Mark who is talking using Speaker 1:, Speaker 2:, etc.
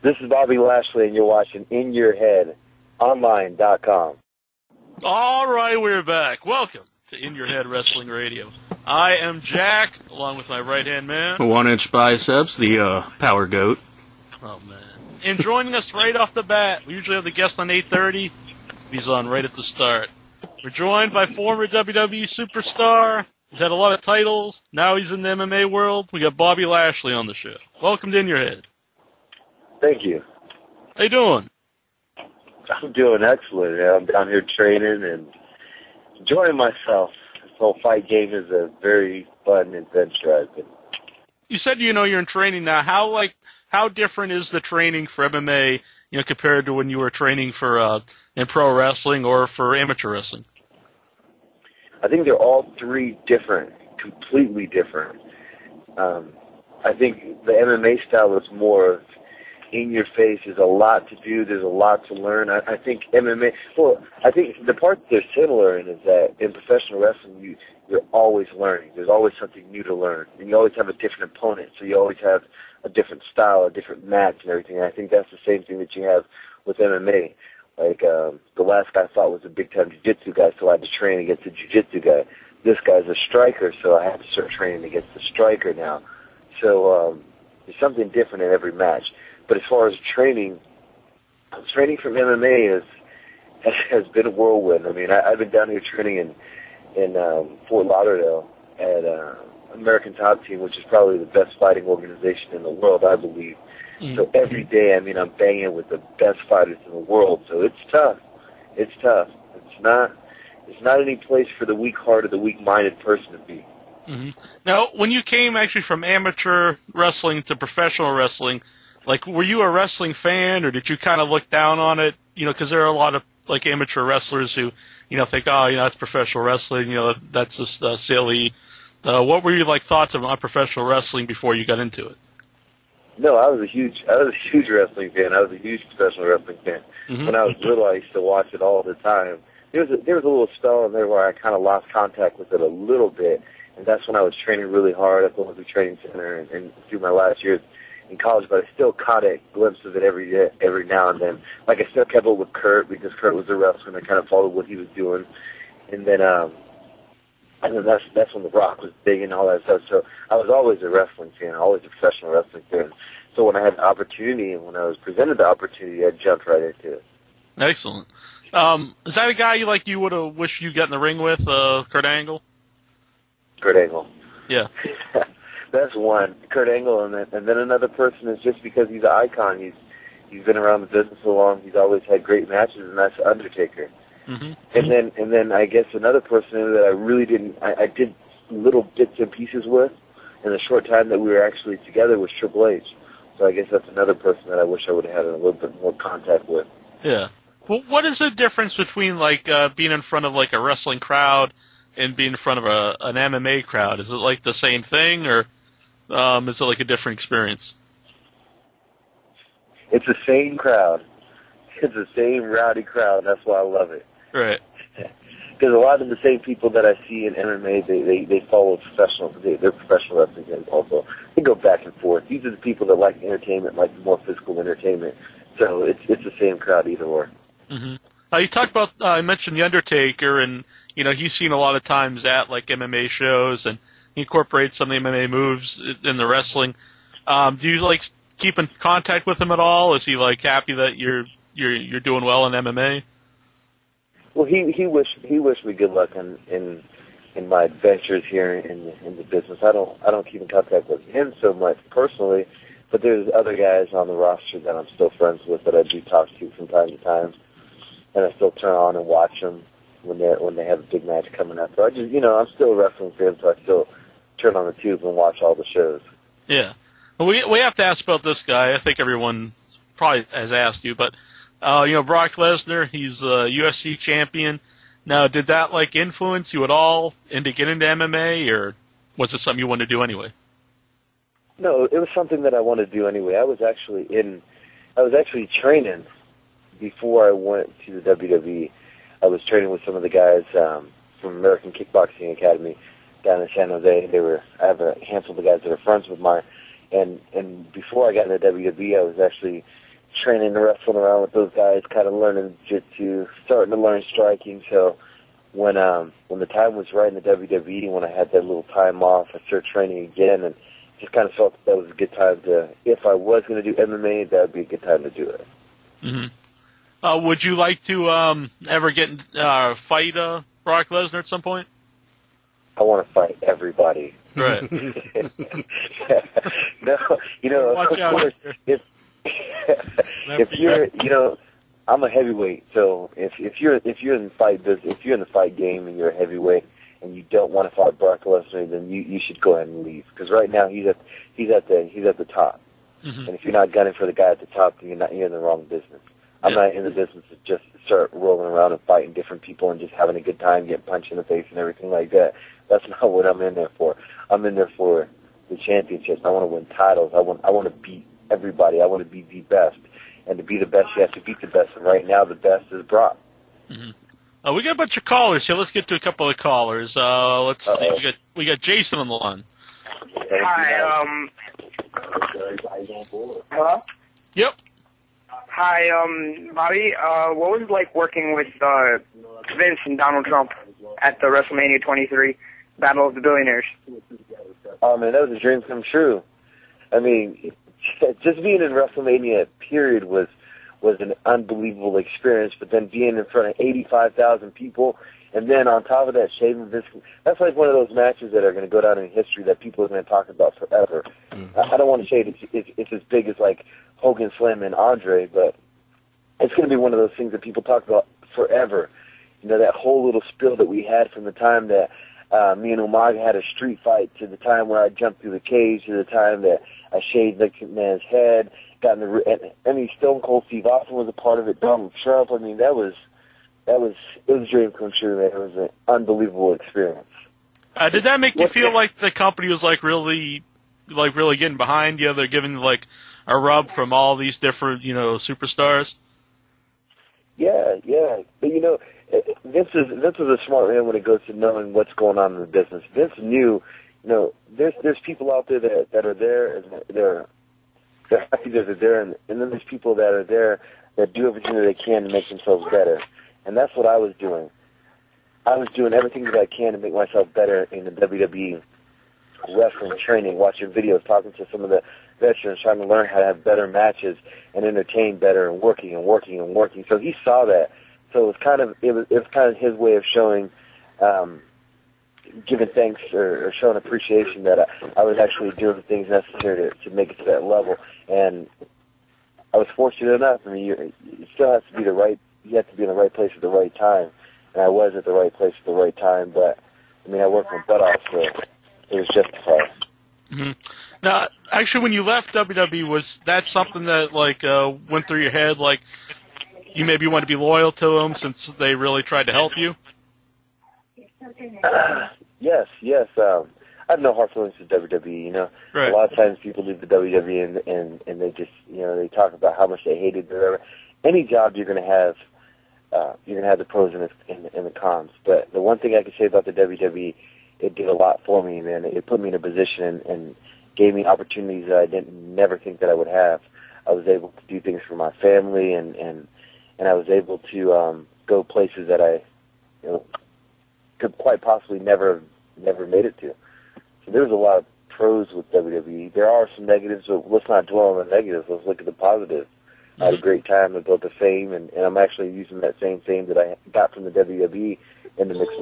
Speaker 1: This is Bobby Lashley, and you're watching InYourHeadOnline.com.
Speaker 2: All right, we're back. Welcome to In Your Head Wrestling Radio. I am Jack, along with my right-hand man.
Speaker 3: 1-inch biceps, the power goat.
Speaker 2: Oh, man. And joining us right off the bat, we usually have the guest on 8:30. He's on right at the start. We're joined by former WWE superstar. He's had a lot of titles. Now he's in the MMA world. We got Bobby Lashley on the show. Welcome to In Your Head.
Speaker 1: Thank you.
Speaker 2: How you doing?
Speaker 1: I'm doing excellent, man. I'm down here training and enjoying myself. This whole fight game is a very fun adventure, I think.
Speaker 2: You said you're in training now. How different is the training for MMA, compared to when you were training for in pro wrestling or for amateur wrestling?
Speaker 1: I think they're all three different, completely different. I think the MMA style is more in your face. There's a lot to do. There's a lot to learn. I think MMA, I think the part that they're similar in is that in professional wrestling, you're always learning. There's always something new to learn. And you always have a different opponent. So you always have a different style, a different match and everything. And I think that's the same thing that you have with MMA. Like, the last guy I fought was a big-time jiu-jitsu guy, so I had to train against a jiu-jitsu guy. This guy's a striker, so I have to start training against the striker now. So there's something different in every match. But as far as training from MMA has been a whirlwind. I mean, I've been down here training in Fort Lauderdale at American Top Team, which is probably the best fighting organization in the world, I believe. Mm-hmm. So every day, I'm banging with the best fighters in the world. So it's tough. It's tough. It's not any place for the weak-hearted, the weak-minded person to be.
Speaker 2: Mm-hmm. Now, when you came actually from amateur wrestling to professional wrestling, were you a wrestling fan, or did you kind of look down on it? Because there are a lot of amateur wrestlers who, think, it's professional wrestling. That's just silly. What were your thoughts on professional wrestling before you got into it?
Speaker 1: No, I was a huge wrestling fan. I was a huge professional wrestling fan. Mm-hmm. When I was little, I used to watch it all the time. There was a little spell in there where I kind of lost contact with it a little bit, and that's when I was training really hard at the Olympic Training Center and through my last years in college. But I still caught a glimpse of it every now and then. I still kept up with Kurt because Kurt was a wrestler, and I kind of followed what he was doing. And then that's when The Rock was big and all that stuff. So I was always a wrestling fan, always a professional wrestling fan. So when I had the opportunity and when I was presented the opportunity, I jumped right into it.
Speaker 2: Excellent. Is that a guy you would have wished you got in the ring with, Kurt Angle?
Speaker 1: Kurt Angle.
Speaker 2: Yeah.
Speaker 1: That's one. Kurt Angle, and then another person is just because he's an icon. He's been around the business so long. He's always had great matches, and that's Undertaker.
Speaker 2: Mm-hmm.
Speaker 1: And then I guess another person that I really didn't. I did little bits and pieces with in the short time that we were actually together was Triple H. So I guess that's another person that I wish I would have had a little bit more contact with.
Speaker 2: Yeah. Well, what is the difference between being in front of a wrestling crowd and being in front of an MMA crowd? Is it the same thing, or is it a different experience?
Speaker 1: It's the same crowd. It's the same rowdy crowd. That's why I love it.
Speaker 2: Right.
Speaker 1: Because a lot of the same people that I see in MMA, they follow professional. They're professional wrestling fans also. They go back and forth. These are the people that like entertainment, like more physical entertainment. So it's the same crowd either or.
Speaker 2: Mm-hmm. You talked about, I mentioned The Undertaker, and, he's seen a lot of times at, MMA shows, and he incorporates some of the MMA moves in the wrestling. Do you, keep in contact with him at all? Is he, happy that you're doing well in MMA?
Speaker 1: Well, he wished me good luck in my adventures here in the business. I don't keep in contact with him so much personally, but there's other guys on the roster that I'm still friends with that I do talk to from time to time, and I still turn on and watch them when they have a big match coming up. So I just I'm still a wrestling fan, so I still turn on the tube and watch all the shows.
Speaker 2: Yeah, well, we have to ask about this guy. I think everyone probably has asked you, but. Brock Lesnar, he's a UFC champion. Now, did that, influence you at all into getting into MMA, or was it something you wanted to do anyway?
Speaker 1: No, it was something that I wanted to do anyway. I was actually training before I went to the WWE. I was training with some of the guys from American Kickboxing Academy down in San Jose. I have a handful of guys that are friends with mine, and before I got into WWE, I was actually training and wrestling around with those guys, kind of learning jiu-jitsu, starting to learn striking. So when the time was right in the WWE, when I had that little time off, I started training again, and just kind of felt that was a good time to, if I was going to do MMA, that would be a good time to do it.
Speaker 2: Mm-hmm. Would you like to ever fight Brock Lesnar at some point?
Speaker 1: I want to fight everybody.
Speaker 2: Right.
Speaker 1: No,
Speaker 2: Watch
Speaker 1: of
Speaker 2: out.
Speaker 1: course, if you're, I'm a heavyweight, so if you're in the fight business, if you're in the fight game and you're a heavyweight and you don't want to fight Brock Lesnar, then you should go ahead and leave, because right now he's at the top.
Speaker 2: Mm-hmm.
Speaker 1: And if you're not gunning for the guy at the top, then you're in the wrong business. I'm not in the business to just start rolling around and fighting different people and just having a good time, getting punched in the face and everything like that. That's not what I'm in there for. I'm in there for the championships. I want to win titles. I want to beat everybody. I want to be the best. And to be the best, you have to beat the best. And right now, the best is Brock.
Speaker 2: Mm-hmm. We got a bunch of callers here. Let's get to a couple of callers. Let's see. We got Jason on the line.
Speaker 4: Hi. Hello.
Speaker 2: Yep.
Speaker 4: Hi, Bobby. What was it like working with Vince and Donald Trump at the WrestleMania 23 Battle of the Billionaires?
Speaker 1: Oh man, that was a dream come true. I mean, just being in WrestleMania period was an unbelievable experience. But then being in front of 85,000 people, and then on top of that, shaving Vince, that's like one of those matches that are going to go down in history that people are going to talk about forever. Mm-hmm. I don't want to say it's as big as like Hogan slamming Andre, but it's going to be one of those things that people talk about forever. That whole little spill that we had from the time that me and Umaga had a street fight, to the time where I jumped through the cage, to the time that I shaved the man's head, Stone Cold Steve Austin was a part of it, Donald Trump. I mean, it was a dream come true, man. It was an unbelievable experience.
Speaker 2: Did that make you feel like the company was really getting behind you? They're giving like a rub from all these different, superstars? Yeah.
Speaker 1: But, Vince is a smart man when it goes to knowing what's going on in the business. Vince knew, there's people out there that are there, and they're happy that they're there, and then there's people that are there that do everything that they can to make themselves better. And that's what I was doing. I was doing everything that I can to make myself better in the WWE wrestling training, watching videos, talking to some of the veterans, trying to learn how to have better matches and entertain better, and working. So he saw that. So it was kind of his way of showing, giving thanks or showing appreciation that I was actually doing the things necessary to make it to that level. And I was fortunate enough. I mean, you still have to be you have to be in the right place at the right time. And I was at the right place at the right time, but I mean, I worked my butt off, so it was justified.
Speaker 2: Mm-hmm. Now, actually, when you left WWE, was that something that went through your head? Like, you maybe want to be loyal to them since they really tried to help you?
Speaker 1: Yes. I have no hard feelings with WWE.
Speaker 2: Right.
Speaker 1: A lot of times people leave the WWE and they just, they talk about how much they hated it or whatever. Any job you're going to have the pros and the cons. But the one thing I can say about the WWE, it did a lot for me, man. It put me in a position and gave me opportunities that I didn't never think that I would have. I was able to do things for my family, and I was able to go places that I could quite possibly never made it to. So there's a lot of pros with WWE. There are some negatives, but let's not dwell on the negatives. Let's look at the positives. I had a great time. I built a fame, and I'm actually using that same fame that I got from the WWE in the mixed